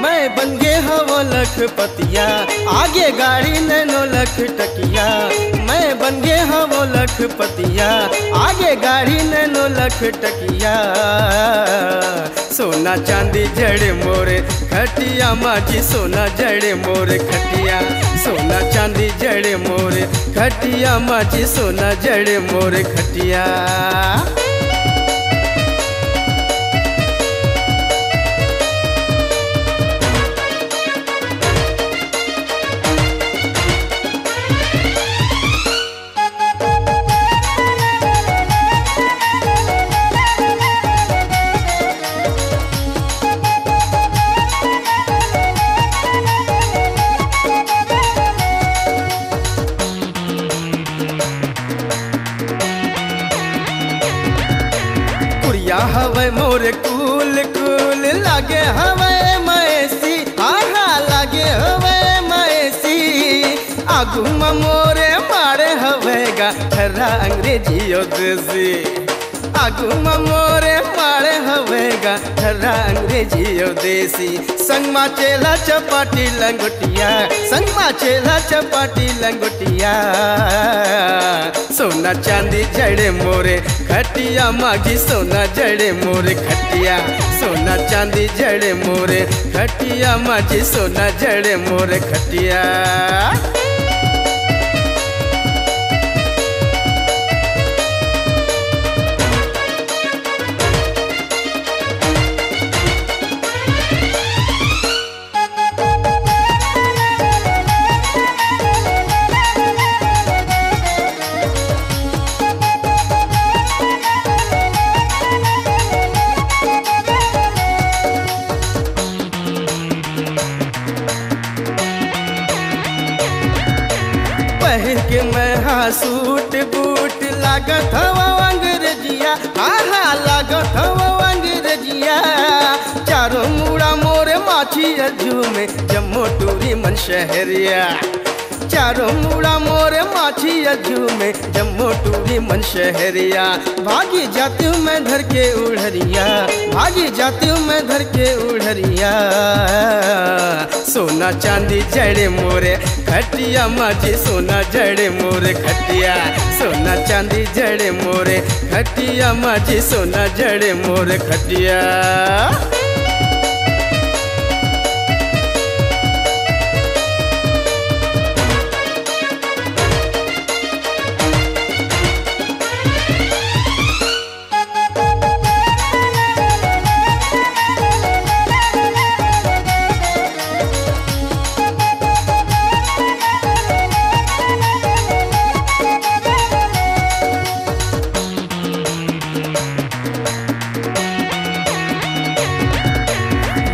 मैं बन गे हवो लखपतिया, आगे गाड़ी नैनो लख टकिया। मैं बन गे हवो लखपतिया, आगे गाड़ी नैनो लख टकिया। सोना चांदी जड़े मोरे खटिया माजी, सोना जड़े मोरे खटिया। सोना चांदी जड़े मोरे खटिया माजी, सोना जड़े मोरे खटिया। हवे मोरे कूल कूल लागे हवे मैसी, आहा लागे हवे मैसी। आगू में मोरे मारे हवेगा ठर्रा अंग्रेजी और देसी। आगू में मोरे मारे हवेगा ठर्रा अंग्रेजी और देसी। संग मा चेला चपाटी लंगोटिया, संग मा चेला चपाटी लंगोटिया। सोना चांदी जड़े मोरे खटिया मागी, सोना जड़े मोरे खटिया। सोना चांदी जड़े मोरे खटिया मागी, सोना जड़े मोरे खटिया। पहन के मैं हाँ सूट बूट लागत हवा अंग्रेजिया, आहा लागत हवा अंग्रेजिया। चारों मुड़ा मोरे माछी अजू में जम्मू टूरी मन शहरिया। चारों मुड़ा मोरे माछी अजू में जम्मू टूरी मन शहरिया। भागी जाती हूँ मैं धर के उड़हरिया, भागी जाती हूँ मैं धर के उड़हरिया। सोना चांदी जड़े मोरे खटिया माजी, सोना जड़े मोरे खटिया। सोना चांदी जड़े मोरे खटिया माजी, सोना जड़े मोरे खटिया।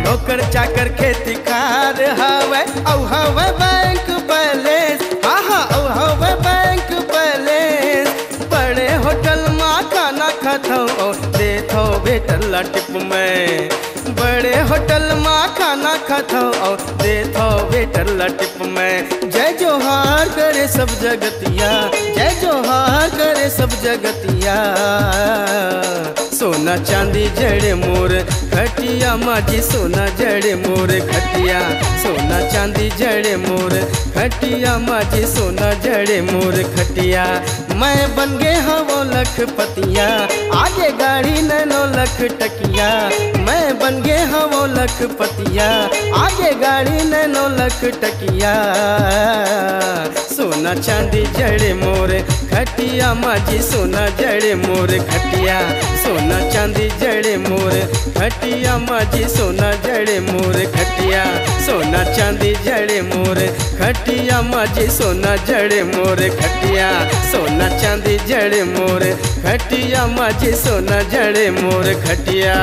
नौकर चाकर खेती कार हवे, औ हवे बैंक बैलेंस, आहा औ हवे बैंक बैलेंस। बड़े होटल में खाना खाथो देथो वेटर ला टिप में। बड़े होटल में खाना खाथो देथो वेटर ला टिप में। जय जोहार करे सब जगतिया, जय जोहार करे सब जगतिया। सोना चांदी जड़े मोर खटिया माजी, सोना जड़े मोर खटिया। सोना चांदी जड़े मोर खटिया माजी, सोना जड़े मोर खटिया। मैं बन गे हवो लखपतिया, आगे गाड़ी नैनो लख टकिया। मैं बन गे हवो लखपतिया, आगे गाड़ी नैनो लख टकिया। सोना चांदी जड़े मोर खटिया माजी, सोना जड़े मोर खटिया। सोना चांदी जड़े मोर खटिया माजी, सोना जड़े मोर खटिया। सोना चांदी जड़े मोर खटिया। खटिया माझी सोना जड़े मोर खटिया सोना चांदी जड़े मोर खटिया माझी सोना जड़े मोर खटिया।